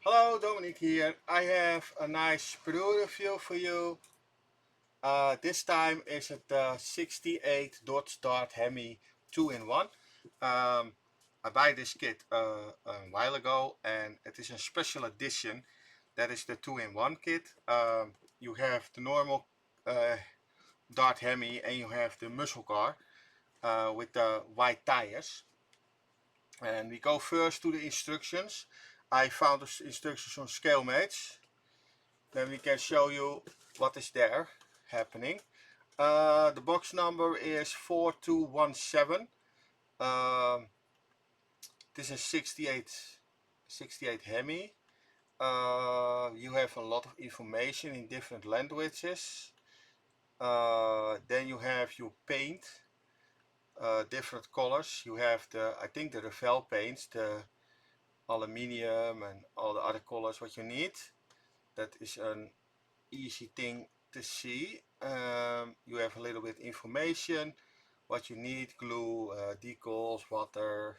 Hello, Dominic here. I have a nice Peru review for you. This time is it the 68 dot dart hemi 2-in-1. I buy this kit a while ago and it is a special edition. That is the 2-in-1 kit. You have the normal dart hemi and you have the muscle car with the white tires. And we go first to the instructions. I found the instructions on ScaleMates. Then we can show you what is there happening. The box number is 4217. This is 68 hemi. You have a lot of information in different languages. Then you have your paint, different colors. You have I think the Revell paints, the aluminium and all the other colors what you need. That is an easy thing to see. You have a little bit information, what you need, glue, decals, water,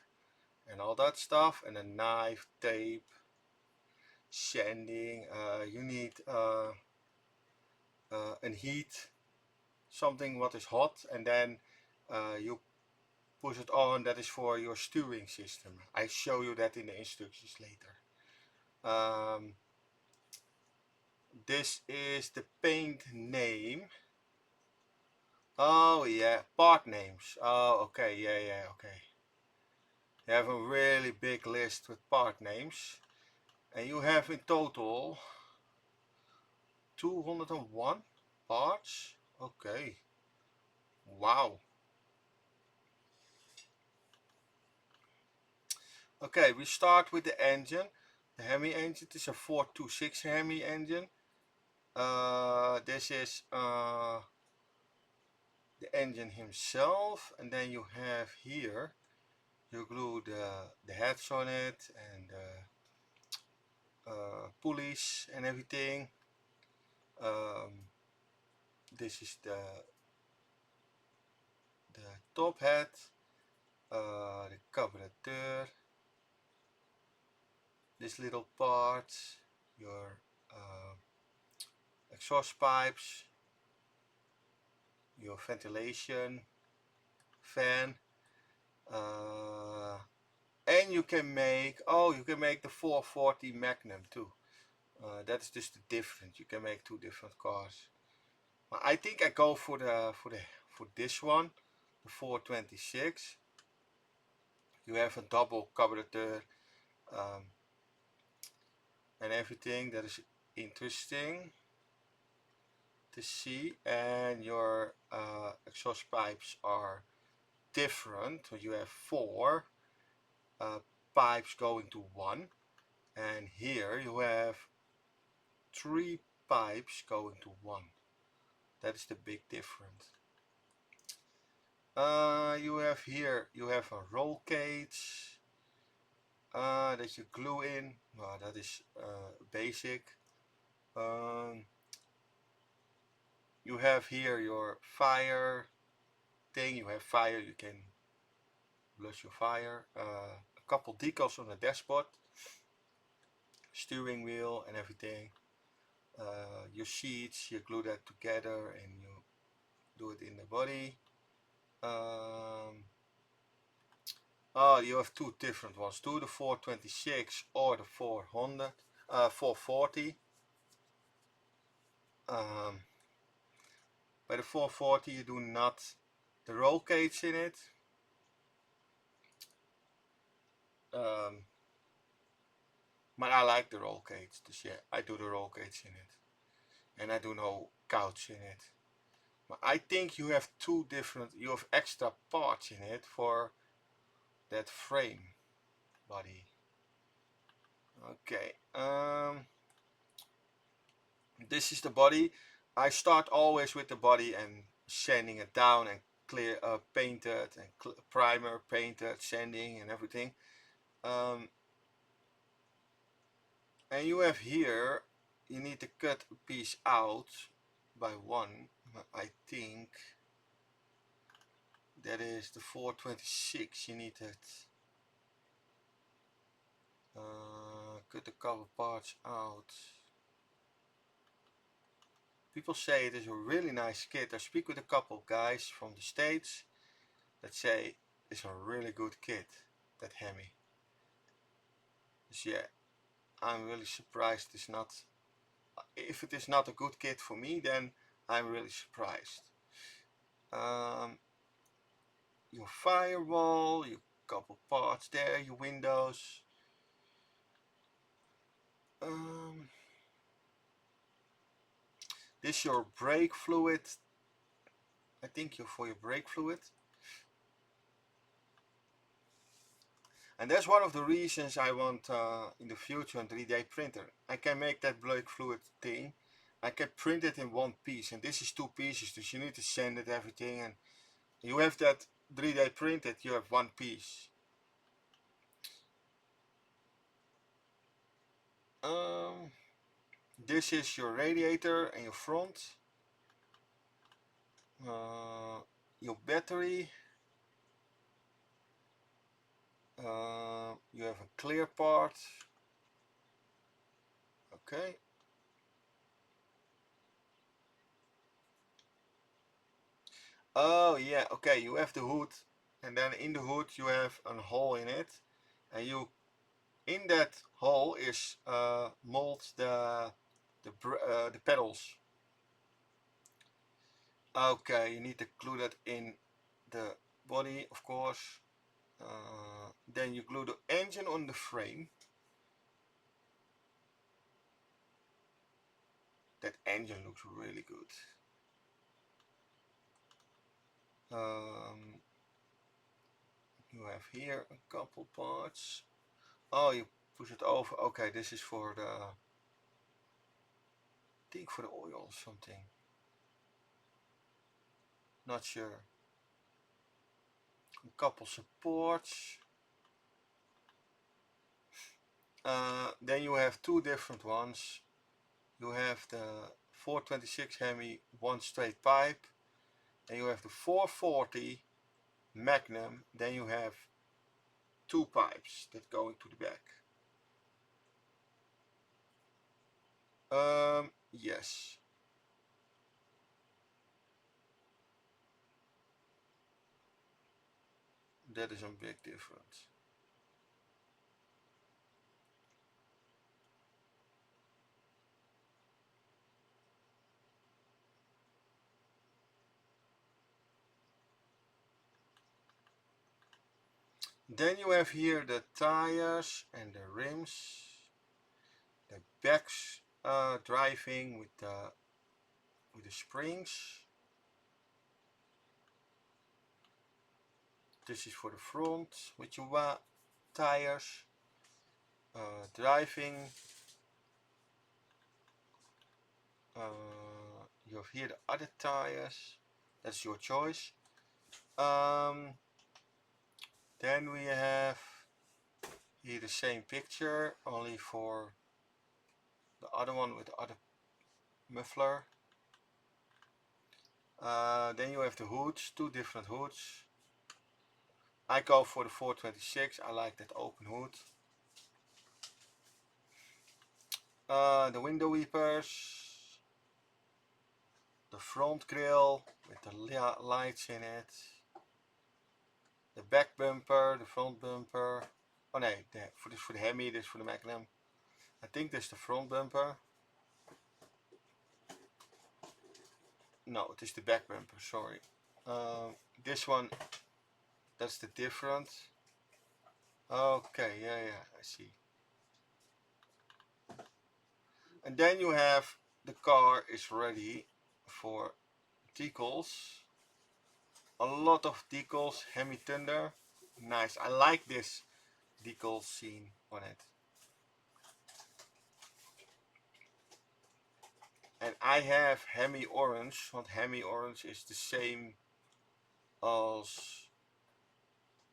and all that stuff, and a knife, tape, sanding. You need a heat, something what is hot, and then you push it on. That is for your steering system. I show you that in the instructions later. This is the paint name. Oh yeah, part names. Oh okay, yeah, okay. You have a really big list with part names. And you have in total 201 parts. Okay. Wow. Okay, we start with the engine. The Hemi engine is a 426 Hemi engine. This is the engine himself, and then you have here, you glue the heads on it and pulleys and everything. This is the top head, the carburetor, this little part, your exhaust pipes, your ventilation fan, and you can make the 440 Magnum too. That's just the difference. You can make two different cars. I think I go for this one, the 426. You have a double carburetor and everything. That is interesting to see. And your exhaust pipes are different. So you have four pipes going to one, and here you have three pipes going to one. That is the big difference. You have here, you have a roll cage that you glue in. Well, that is basic. You have here your fire thing. You have fire, you can blush your fire. A couple decals on the dashboard, steering wheel and everything. Your seats, you glue that together and you do it in the body. Oh, you have two different ones, the 426 or the 440. By the 440 you do not the roll cage in it. But I like the roll cage, so yeah, I do the roll cage in it. And I do no couch in it. But I think you have you have extra parts in it for that frame body. Okay, this is the body. I start always with the body and sanding it down and clear painted and primer painted, sanding and everything. And you have here, you need to cut a piece out by one. I think that is the 426. You need that cut a couple parts out. People say it is a really nice kit. I speak with a couple guys from the States that say it's a really good kit, that hemi. So yeah, I'm really surprised it's not, if it is not a good kit for me, then I'm really surprised. Your firewall, your couple parts there, your windows. This your brake fluid. I think for your brake fluid. And that's one of the reasons I want in the future a 3D printer. I can make that brake fluid thing. I can print it in one piece, and this is two pieces, so you need to sand it, everything, and you have that 3D printed, you have one piece. This is your radiator and your front. Your battery. You have a clear part. Okay. Oh yeah, okay, you have the hood, and then in the hood you have a hole in it, and you in that hole is mold the pedals. Okay, you need to glue that in the body, of course. Then you glue the engine on the frame. That engine looks really good. You have here a couple parts. Oh, you push it over. Okay, this is for the, I think for the oil or something. Not sure. A couple supports. Then you have two different ones. You have the 426 hemi, one straight pipe, and you have the 440 Magnum. Then you have two pipes that go into the back. Yes. That is a big difference. Then you have here the tires and the rims, the backs driving with the springs. This is for the front with your tires, driving. You have here the other tires. That's your choice. Then we have here the same picture, only for the other one with the other muffler. Then you have the hoods, two different hoods. I go for the 426, I like that open hood. The window wipers, the front grille with the lights in it, the back bumper, the front bumper. Oh no, this for the hemi, this for the Magnum. I think this is the front bumper. No, it is the back bumper, sorry. This one, that's the different. Okay, yeah, I see. And then you have the car is ready for decals. A lot of decals, Hemi Thunder. Nice, I like this decal scene on it. And I have Hemi Orange, want Hemi Orange is the same as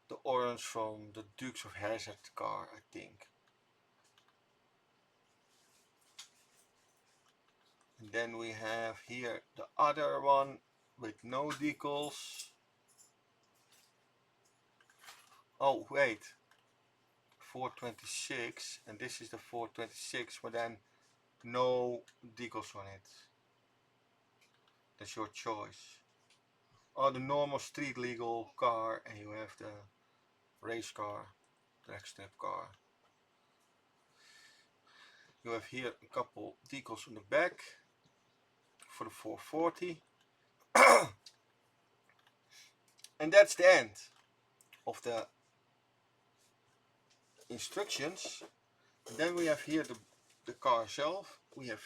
the orange from the Dukes of Hazzard car, I think. And then we have here the other one with no decals. Oh wait, 426 and this is the 426, but then no decals on it. That's your choice. Or the normal street legal car, and you have the race car, drag strip car. You have here a couple decals on the back for the 440. And that's the end of the instructions. And then we have here the car itself. We have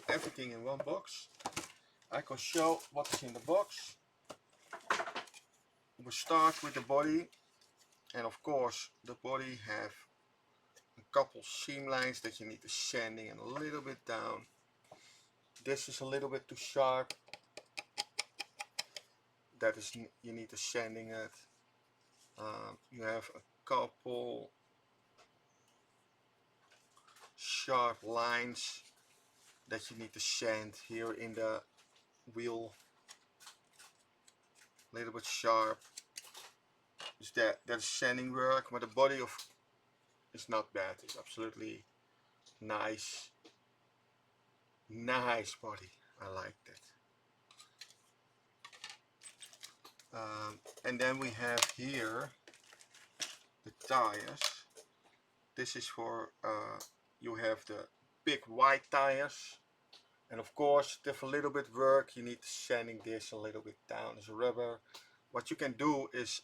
everything in one box. I can show what is in the box. We start with the body, and of course the body have a couple seam lines that you need to sanding and a little bit down. This is a little bit too sharp. That is, you need to sanding it. You have a couple sharp lines that you need to sand here in the wheel. A little bit sharp. Is that's sanding work, but the body of is not bad. It's absolutely nice. Nice body. I like that. And then we have here the tires. This is for you have the big white tires, and of course they have a little bit work. You need sanding this a little bit down as a rubber. What you can do is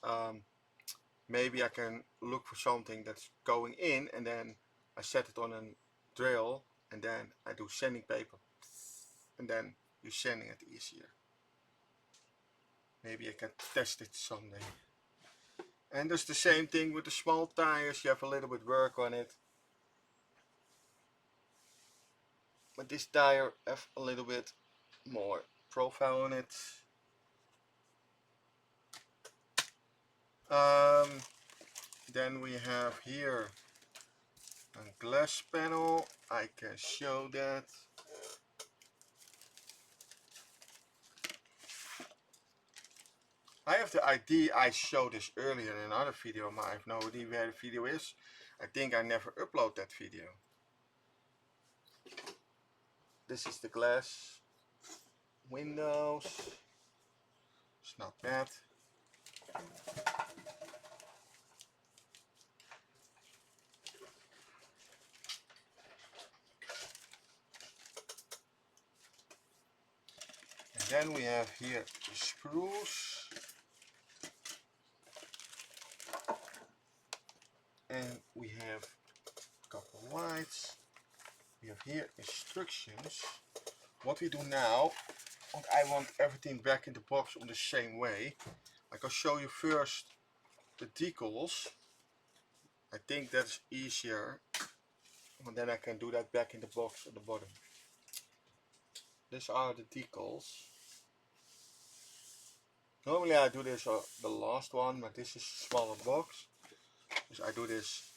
maybe I can look for something that's going in, and then I set it on a drill, and then I do sanding paper, and then you're sanding it easier. Maybe I can test it someday. And it's the same thing with the small tires. You have a little bit work on it, but this tire have a little bit more profile on it. Then we have here a glass panel. I can show that. I have the idea I showed this earlier in another video, but I have no idea where the video is. I think I never upload that video. This is the glass windows. It's not bad. And then we have here the sprues. And we have a couple lights. We have here instructions. What we do now, I want everything back in the box on the same way. I can show you first the decals. I think that's easier, and then I can do that back in the box at the bottom. These are the decals. Normally I do this the last one, but this is a smaller box. So I do this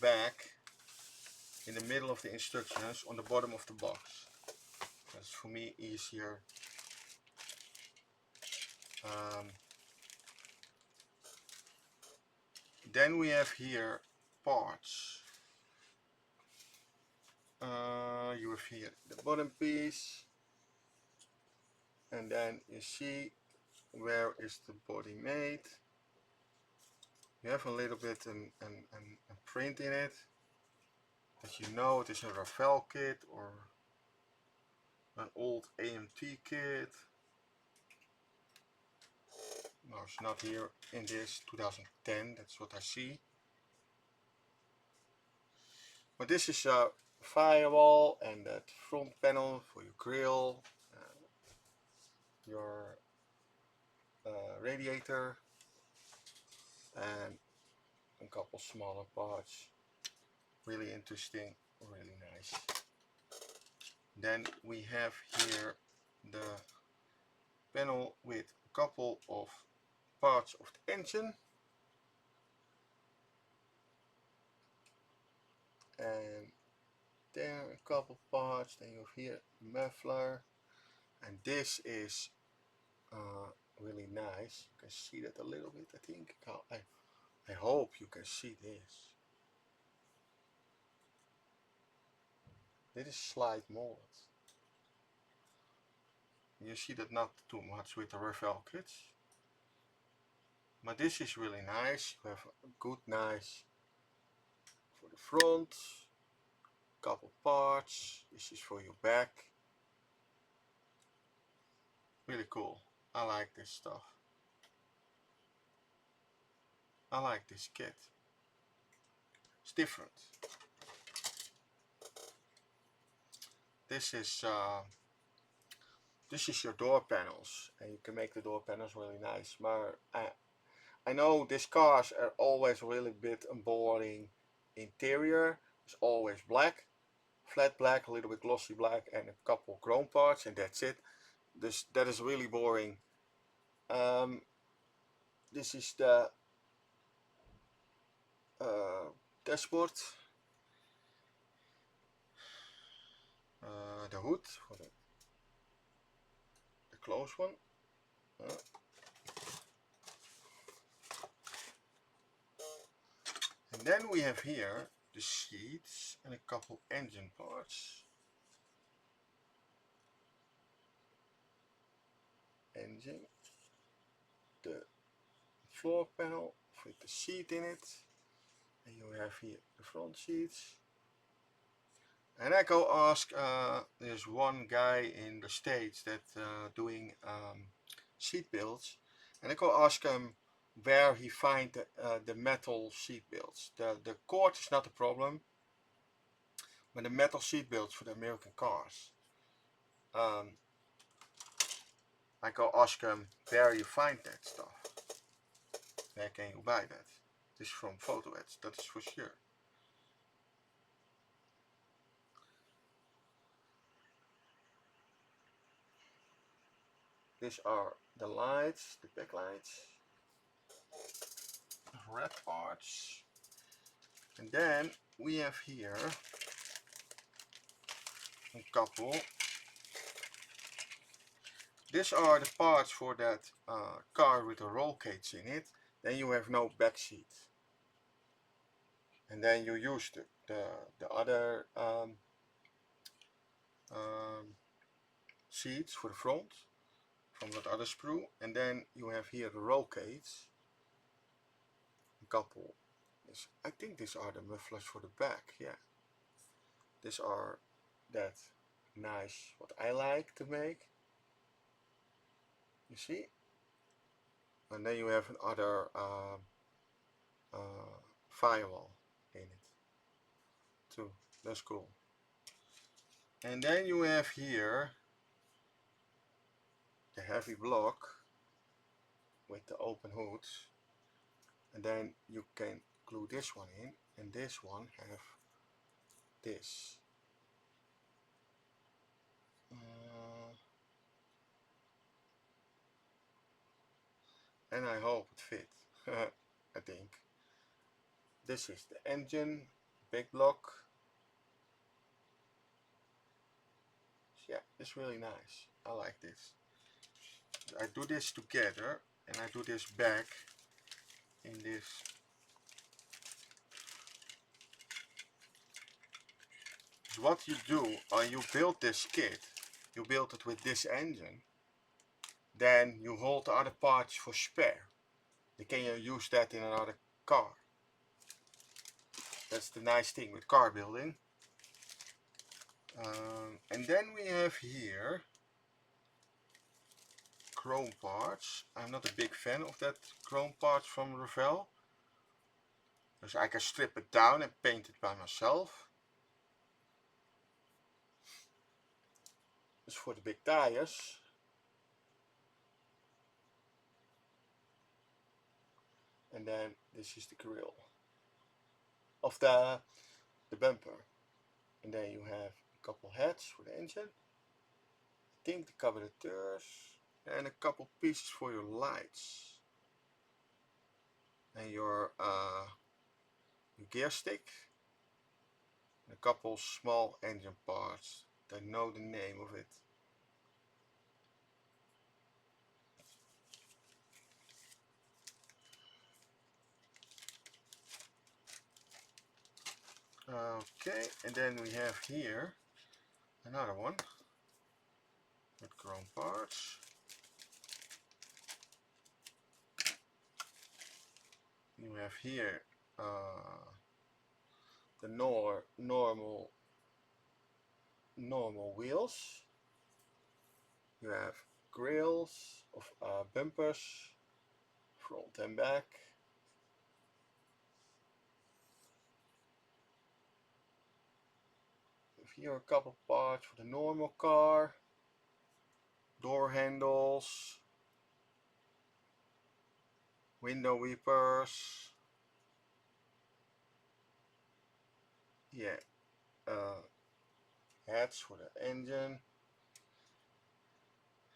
back in the middle of the instructions on the bottom of the box. That's for me easier. Then we have here parts. You have here the bottom piece, and then you see where is the body made. You have a little bit a print in it, that you know it is a Revell kit or an old AMT kit. No, it's not here in this 2010, that's what I see. But this is a firewall and that front panel for your grill, your radiator, and a couple smaller parts. Really interesting, really nice. Then we have here the panel with a couple of parts of the engine, and there a couple parts. Then you have here the muffler, and this is really nice. You can see that a little bit, I think. I hope you can see this. Dit is slide molded. You see that not too much with the revell kits. But this is really nice. You have a good nice for the front. Couple parts. This is for your back. Really cool. I like this stuff. I like this kit. It's different. This is your door panels, and you can make the door panels really nice. But I know these cars are always really bit boring interior. It's always black, flat black, a little bit glossy black, and a couple chrome parts, and that's it. That is really boring. This is the dashboard, the hood for the close one. And then we have here the seats and a couple engine parts. Engine, the floor panel with the seat in it, and you have here the front seats. And I go ask, there's one guy in the States that doing seat builds, and I go ask him where he find the metal seat builds. The cord is not a problem, but the metal seat builds for the American cars. I go ask him where you find that stuff. Where can you buy that? This is from Photo Ads, that is for sure. These are the lights, the backlights, red parts. And then we have here a couple. These are the parts for that car with the roll cage in it. Then you have no back seat. And then you use the other seats for the front from that other sprue. And then you have here the roll cage. A couple. I think these are the mufflers for the back. Yeah. These are that nice, what I like to make. You see? And then you have another firewall in it too. That's cool. And then you have here the heavy block with the open hoods, and then you can glue this one in, and this one have this. And I hope it fit. I think. This is the engine, big block. Yeah, it's really nice. I like this. I do this together, and I do this back in this. So what you do when you build this kit, you build it with this engine, then you hold the other parts for spare. You can use that in another car. That's the nice thing with car building. And then we have here chrome parts. I'm not a big fan of that chrome parts from Revell, because I can strip it down and paint it by myself. This is for the big tires. And then this is the grill of the bumper. And then you have a couple heads for the engine. I think the carburetors and a couple pieces for your lights. And your gear stick. And a couple small engine parts. I know the name of it. Okay, and then we have here Another one with chrome parts. You have here the normal wheels. You have grills of bumpers, front and back. Here a couple parts for the normal car, door handles, window wipers, yeah, heads for the engine.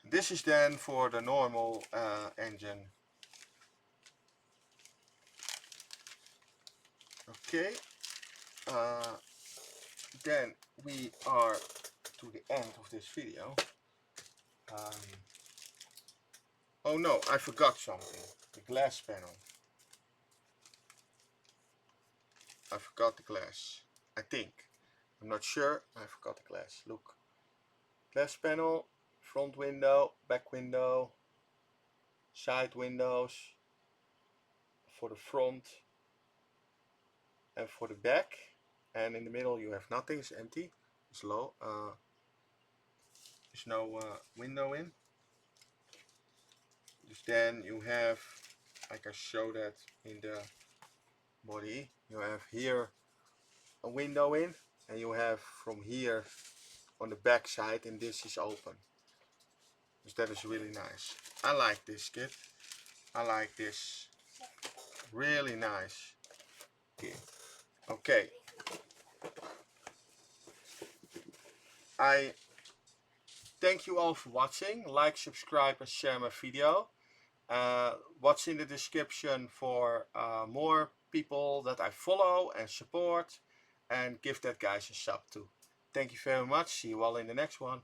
This is then for the normal engine. Okay, then we are to the end of this video. Oh no, I forgot something. The glass panel. I forgot the glass. I think. I'm not sure. I forgot the glass. Look. Glass panel, front window, back window, side windows for the front and for the back. And in the middle you have nothing, it's empty. It's low. There's no window in. Just then you have, I can show that in the body, you have here a window in, and you have from here on the back side, and this is open. So that is really nice. I like this kit. I like this. Really nice. Okay. I thank you all for watching. Like, subscribe and share my video. What's in the description for more people that I follow and support, and give that guys a sub too. Thank you very much. See you all in the next one.